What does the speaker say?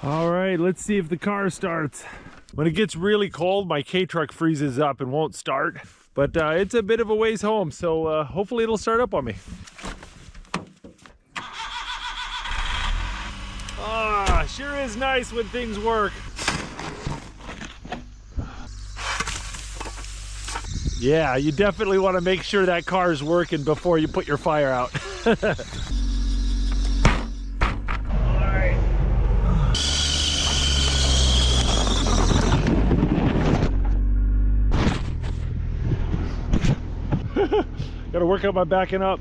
All right, let's see if the car starts. When it gets really cold, my K-Truck freezes up and won't start. But it's a bit of a ways home, so hopefully it'll start up on me. Ah, sure is nice when things work. Yeah, you definitely want to make sure that car is working before you put your fire out. Gotta work on my backing up.